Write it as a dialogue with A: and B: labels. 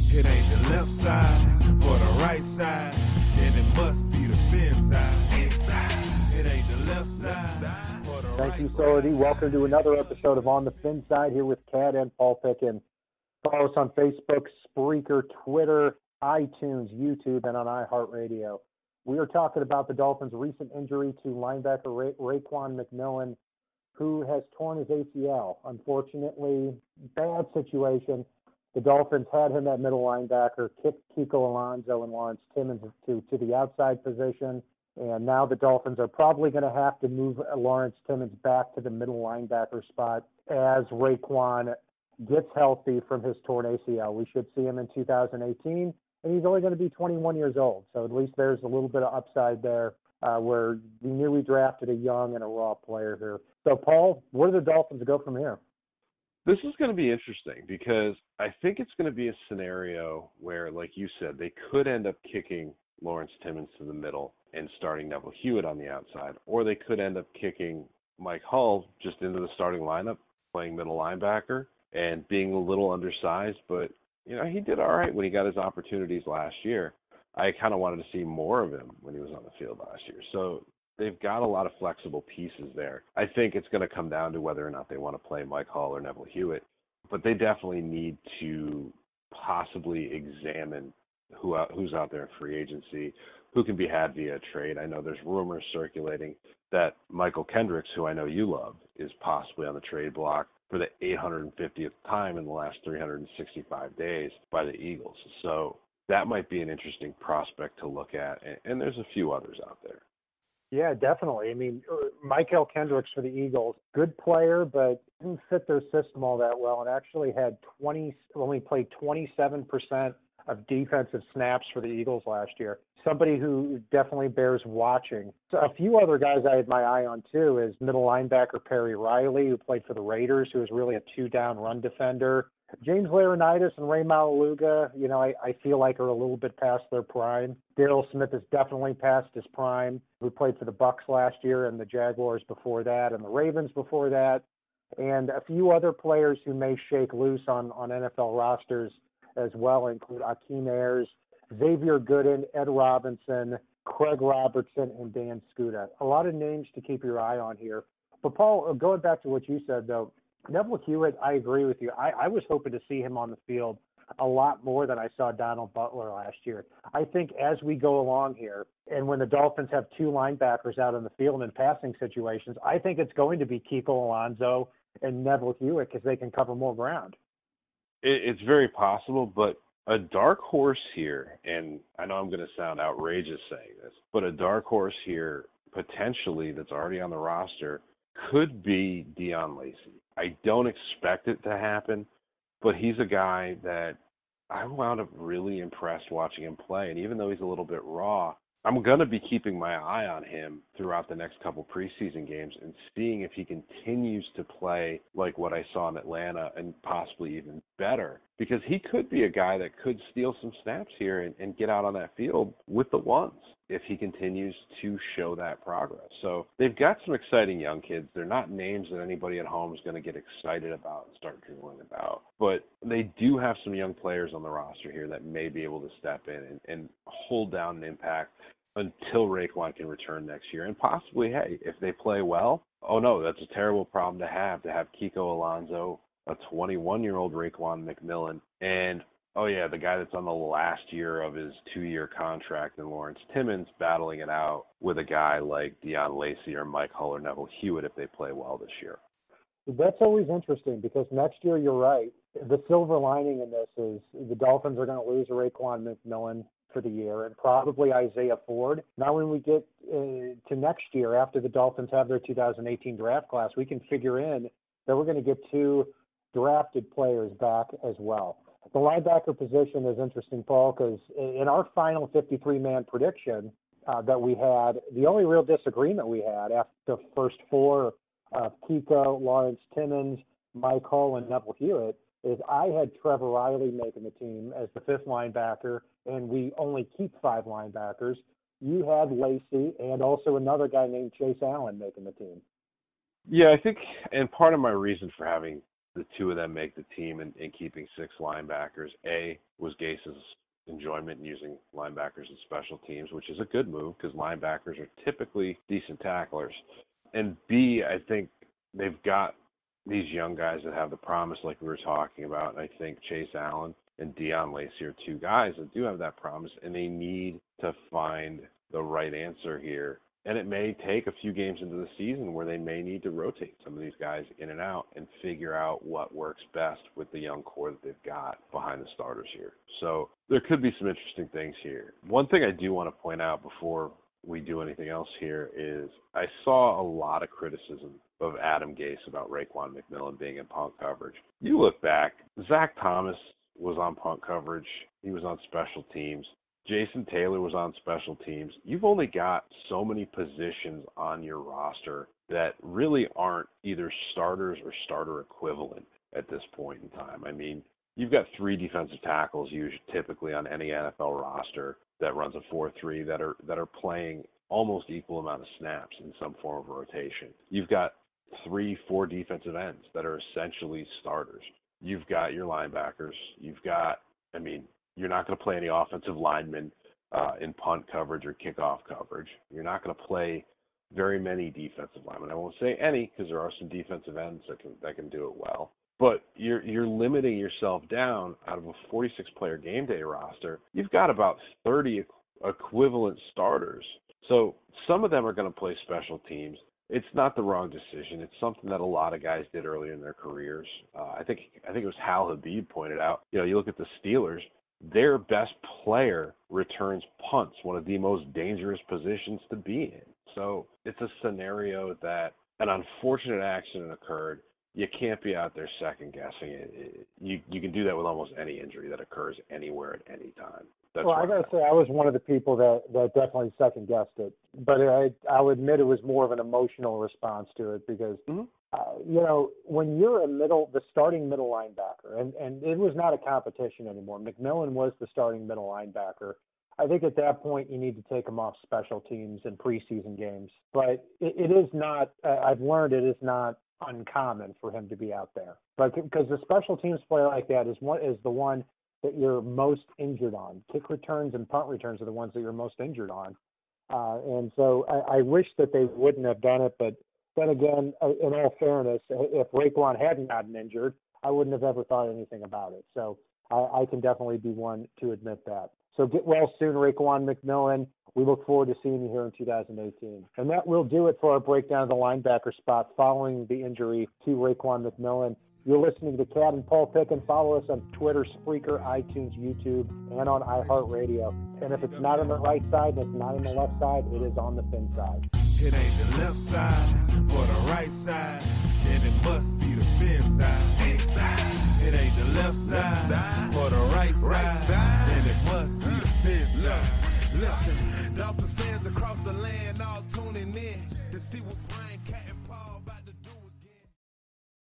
A: It ain't the left side or the right side, then it must be the fin side. Inside. It ain't the left side or the right side.
B: Thank you, Sordy. Welcome to another episode of On the Fin Side here with Kat and Paul Pickin. Follow us on Facebook, Spreaker, Twitter, iTunes, YouTube, and on iHeartRadio. We are talking about the Dolphins' recent injury to linebacker Raekwon McMillan, who has torn his ACL. Unfortunately, bad situation. The Dolphins had him at middle linebacker, kicked Kiko Alonso and Lawrence Timmons to the outside position, and now the Dolphins are probably going to have to move Lawrence Timmons back to the middle linebacker spot as Raekwon gets healthy from his torn ACL. We should see him in 2018, and he's only going to be 21 years old, so at least there's a little bit of upside there where we knew we drafted a young and a raw player here. So, Paul, where do the Dolphins go from here?
C: This is going to be interesting because I think it's going to be a scenario where, like you said, they could end up kicking Lawrence Timmons to the middle and starting Neville Hewitt on the outside, or they could end up kicking Mike Hull just into the starting lineup, playing middle linebacker and being a little undersized. But, you know, he did all right when he got his opportunities last year. I kind of wanted to see more of him when he was on the field last year. So they've got a lot of flexible pieces there. I think it's going to come down to whether or not they want to play Mike Hull or Neville Hewitt, but they definitely need to possibly examine who's out there in free agency, who can be had via trade. I know there's rumors circulating that Michael Kendricks, who I know you love, is possibly on the trade block for the 850th time in the last 365 days by the Eagles. So that might be an interesting prospect to look at, and there's a few others out there.
B: Yeah, definitely. I mean, Michael Kendricks for the Eagles, good player, but didn't fit their system all that well, and actually had only played 27% of defensive snaps for the Eagles last year. Somebody who definitely bears watching. So a few other guys I had my eye on too is middle linebacker Perry Riley, who played for the Raiders, who was really a two-down run defender. James Laurinaitis and Ray Malaluga, you know, I feel like are a little bit past their prime. Daryl Smith is definitely past his prime, who played for the Bucks last year and the Jaguars before that and the Ravens before that. And a few other players who may shake loose on NFL rosters as well include Akeem Ayers, Xavier Gooden, Ed Robinson, Craig Robertson, and Dan Skuta. A lot of names to keep your eye on here. But, Paul, going back to what you said, though, Neville Hewitt, I agree with you. I was hoping to see him on the field a lot more than I saw Donald Butler last year. I think as we go along here, and when the Dolphins have two linebackers out on the field in passing situations, I think it's going to be Kiko Alonso and Neville Hewitt because they can cover more ground.
C: It's very possible, but a dark horse here, and I know I'm going to sound outrageous saying this, but a dark horse here potentially that's already on the roster could be Deon Lacey. I don't expect it to happen, but he's a guy that I wound up really impressed watching him play. And even though he's a little bit raw, I'm going to be keeping my eye on him throughout the next couple preseason games and seeing if he continues to play like what I saw in Atlanta and possibly even better, because he could be a guy that could steal some snaps here and get out on that field with the ones if he continues to show that progress. So they've got some exciting young kids. They're not names that anybody at home is going to get excited about and start drooling about, but they do have some young players on the roster here that may be able to step in and hold down an impact until Raekwon can return next year. And possibly, hey, if they play well, oh no, that's a terrible problem to have Kiko Alonso, a 21-year-old Raekwon McMillan, and oh yeah, the guy that's on the last year of his 2-year contract in Lawrence Timmons battling it out with a guy like Deon Lacey or Mike Hull or Neville Hewitt if they play well this year.
B: That's always interesting because next year, you're right, the silver lining in this is the Dolphins are going to lose Raekwon McMillan for the year and probably Isaiah Ford. Now when we get to next year after the Dolphins have their 2018 draft class, we can figure in that we're going to get two drafted players back as well. The linebacker position is interesting, Paul, because in our final 53-man prediction that we had, the only real disagreement we had after the first four of Kiko, Lawrence Timmons, Mike Hull, and Neville Hewitt is I had Trevor Riley making the team as the fifth linebacker, and we only keep 5 linebackers. You had Lacey and also another guy named Chase Allen making the team.
C: Yeah, I think, and part of my reason for having the two of them make the team in keeping 6 linebackers. A, was Gase's enjoyment in using linebackers in special teams, which is a good move because linebackers are typically decent tacklers. And B, I think they've got these young guys that have the promise like we were talking about. And I think Chase Allen and Deion Lacey are 2 guys that do have that promise, and they need to find the right answer here. And it may take a few games into the season where they may need to rotate some of these guys in and out and figure out what works best with the young core that they've got behind the starters here. So there could be some interesting things here. One thing I do want to point out before we do anything else here is I saw a lot of criticism of Adam Gase about Raekwon McMillan being in punt coverage. You look back, Zach Thomas was on punt coverage. He was on special teams. Jason Taylor was on special teams. You've only got so many positions on your roster that really aren't either starters or starter equivalent at this point in time. I mean, you've got 3 defensive tackles usually typically on any NFL roster that runs a 4-3 that are playing almost equal amount of snaps in some form of rotation. You've got 3-4 defensive ends that are essentially starters. You've got your linebackers. You've got, you're not going to play any offensive linemen in punt coverage or kickoff coverage. You're not going to play very many defensive linemen. I won't say any because there are some defensive ends that can do it well. But you're limiting yourself down out of a 46-player game day roster. You've got about 30 equivalent starters. So some of them are going to play special teams. It's not the wrong decision. It's something that a lot of guys did earlier in their careers. I think it was Hal Habib pointed out. You look at the Steelers. Their best player returns punts, one of the most dangerous positions to be in. So it's a scenario that an unfortunate accident occurred. You can't be out there second-guessing it. You can do that with almost any injury that occurs anywhere at any time. Well,
B: I got to say, I was one of the people that definitely second-guessed it. But I'll admit it was more of an emotional response to it because, when you're the starting middle linebacker, and it was not a competition anymore. McMillan was the starting middle linebacker. I think at that point you need to take him off special teams and preseason games. But it is not, I've learned it is not uncommon for him to be out there. But because the special teams play like that is the one that you're most injured on. Kick returns and punt returns are the ones that you're most injured on. And so I wish that they wouldn't have done it, but then again, in all fairness, if Raekwon hadn't gotten injured, I wouldn't have ever thought anything about it. So I can definitely be one to admit that. So get well soon, Raekwon McMillan. We look forward to seeing you here in 2018. And that will do it for our breakdown of the linebacker spot following the injury to Raekwon McMillan. You're listening to Cat and Paul Picken. Follow us on Twitter, Spreaker, iTunes, YouTube, and on iHeartRadio. And if it's not on the right side and it's not on the left side, it is on the fin side.
A: It ain't the left side or the right side, then it must be the fin side. Inside. It ain't the left side or the right side, then it must be the fin side. Listen, Dolphins fans across the land all tuning in to see what Brian Cat